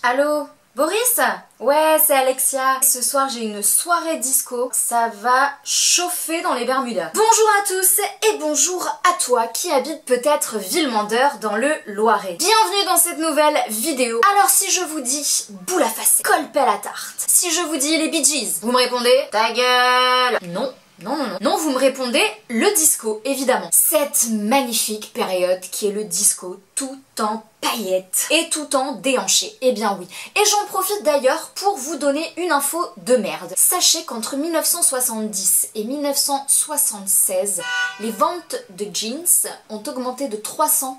Allô Boris? Ouais, c'est Alexia. Ce soir, j'ai une soirée disco. Ça va chauffer dans les Bermudas. Bonjour à tous et bonjour à toi qui habite peut-être Villemandeur dans le Loiret. Bienvenue dans cette nouvelle vidéo. Alors si je vous dis boule à facettes, colle-pelle à tarte, si je vous dis les Bee Gees, vous me répondez ta gueule. Non. Non, vous me répondez le disco, évidemment. Cette magnifique période qui est le disco tout en paillettes et tout en déhanché. Eh bien oui. Et j'en profite d'ailleurs pour vous donner une info de merde. Sachez qu'entre 1970 et 1976, les ventes de jeans ont augmenté de 300%.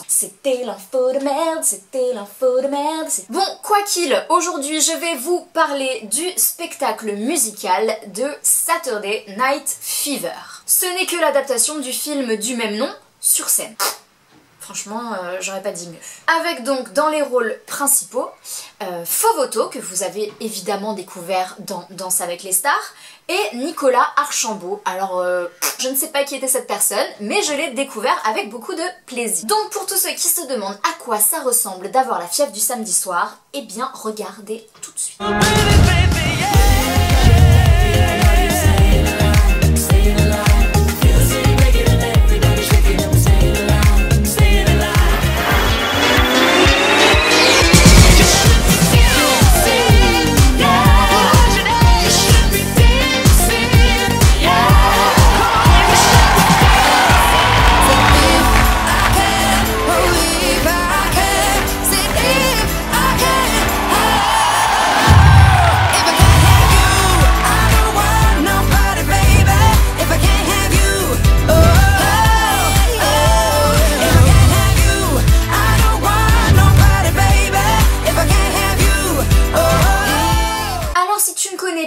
C'était l'info de merde, c'était l'info de merde. Bon, quoi qu'il, aujourd'hui je vais vous parler du spectacle musical de Saturday Night Fever. Ce n'est que l'adaptation du film du même nom sur scène. Franchement, j'aurais pas dit mieux. Avec donc dans les rôles principaux, Fovoto, que vous avez évidemment découvert dans Danse avec les stars, et Nicolas Archambault. Alors, je ne sais pas qui était cette personne, mais je l'ai découvert avec beaucoup de plaisir. Donc pour tous ceux qui se demandent à quoi ça ressemble d'avoir la fièvre du samedi soir, eh bien regardez tout de suite.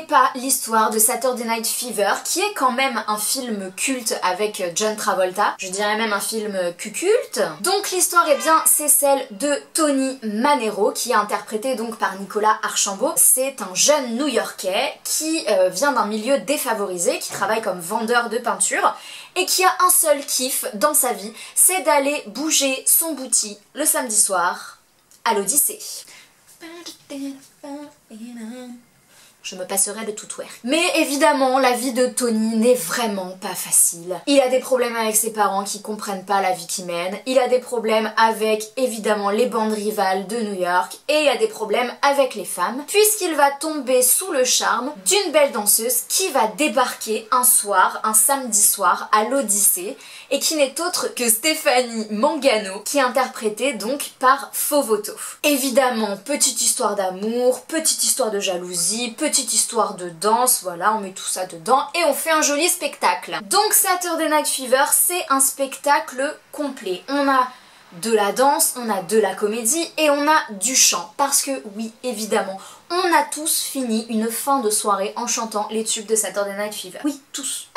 Pas l'histoire de Saturday Night Fever, qui est quand même un film culte avec John Travolta, je dirais même un film cuculte. Donc l'histoire, eh bien, c'est celle de Tony Manero, qui est interprété donc par Nicolas Archambault. C'est un jeune New-Yorkais qui vient d'un milieu défavorisé, qui travaille comme vendeur de peinture et qui a un seul kiff dans sa vie, c'est d'aller bouger son bouti le samedi soir à l'Odyssée. Je me passerai de tout work. Mais évidemment, la vie de Tony n'est vraiment pas facile. Il a des problèmes avec ses parents qui comprennent pas la vie qu'il mène. Il a des problèmes avec, évidemment, les bandes rivales de New York. Et il a des problèmes avec les femmes, puisqu'il va tomber sous le charme d'une belle danseuse qui va débarquer un soir, un samedi soir, à l'Odyssée, et qui n'est autre que Stéphanie Mangano, qui est interprétée donc par Fovoto. Évidemment, petite histoire d'amour, petite histoire de jalousie, petite histoire de danse, voilà, on met tout ça dedans et on fait un joli spectacle. Donc Saturday Night Fever, c'est un spectacle complet. On a de la danse, on a de la comédie et on a du chant. Parce que oui, évidemment, on a tous fini une fin de soirée en chantant les tubes de Saturday Night Fever. Oui, tous.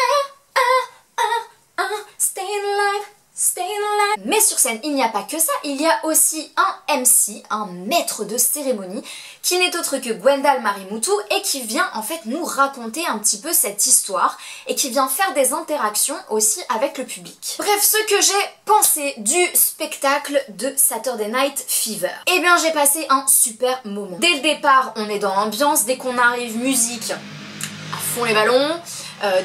Stay alive. Stay alive. Mais sur scène, il n'y a pas que ça, il y a aussi un MC, un maître de cérémonie, qui n'est autre que Gwendal Marimutu et qui vient en fait nous raconter un petit peu cette histoire et qui vient faire des interactions aussi avec le public. Bref, ce que j'ai pensé du spectacle de Saturday Night Fever. Eh bien, j'ai passé un super moment. Dès le départ, on est dans l'ambiance, dès qu'on arrive, musique à fond les ballons.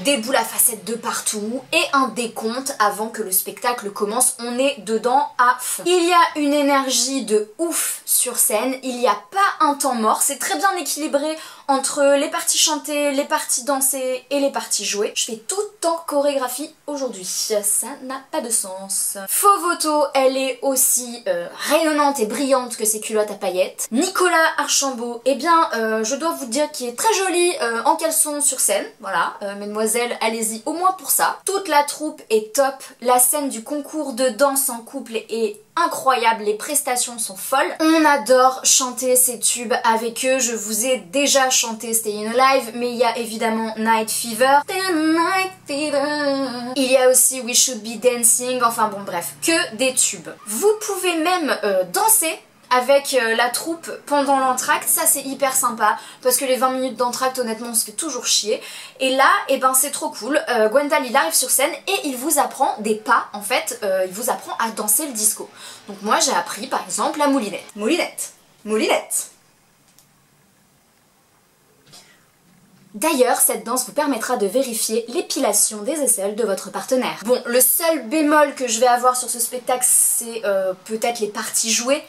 Des boules à facettes de partout et un décompte avant que le spectacle commence, on est dedans à fond. Il y a une énergie de ouf sur scène, il n'y a pas un temps mort, c'est très bien équilibré entre les parties chantées, les parties dansées et les parties jouées. Je fais tout en chorégraphie aujourd'hui, ça n'a pas de sens. Fovoto, elle est aussi rayonnante et brillante que ses culottes à paillettes. Nicolas Archambault, eh bien je dois vous dire qu'il est très joli en caleçon sur scène, voilà, mesdemoiselles, allez-y au moins pour ça. Toute la troupe est top, la scène du concours de danse en couple est incroyable, les prestations sont folles. On adore chanter ces tubes avec eux, je vous ai déjà chanté Staying Alive, mais il y a évidemment Night Fever. Night Fever. Il y a aussi We Should Be Dancing, enfin bon bref, que des tubes. Vous pouvez même danser avec la troupe pendant l'entracte, ça c'est hyper sympa parce que les 20 minutes d'entracte honnêtement on se fait toujours chier et là et ben c'est trop cool. Gwendal il arrive sur scène et il vous apprend des pas en fait, il vous apprend à danser le disco. Donc moi j'ai appris par exemple la moulinette, moulinette, moulinette, D'ailleurs, cette danse vous permettra de vérifier l'épilation des aisselles de votre partenaire. Bon, le seul bémol que je vais avoir sur ce spectacle, c'est peut-être les parties jouées.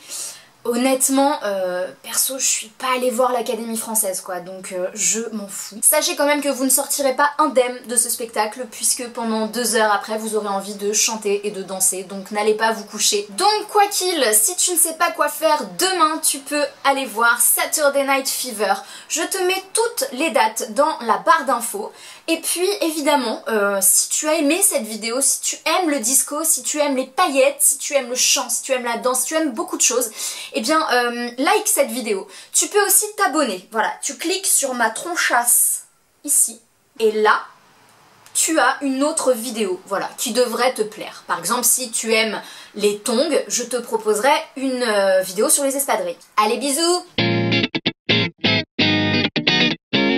Honnêtement, perso, je suis pas allée voir l'Académie Française quoi, donc je m'en fous. Sachez quand même que vous ne sortirez pas indemne de ce spectacle, puisque pendant 2 heures après, vous aurez envie de chanter et de danser, donc n'allez pas vous coucher. Donc quoi qu'il, si tu ne sais pas quoi faire demain, tu peux aller voir Saturday Night Fever. Je te mets toutes les dates dans la barre d'infos. Et puis évidemment, si tu as aimé cette vidéo, si tu aimes le disco, si tu aimes les paillettes, si tu aimes le chant, si tu aimes la danse, si tu aimes beaucoup de choses, eh bien like cette vidéo. Tu peux aussi t'abonner, voilà, tu cliques sur ma tronchasse ici, et là, tu as une autre vidéo, voilà, qui devrait te plaire. Par exemple, si tu aimes les tongs, je te proposerai une vidéo sur les espadrilles. Allez, bisous!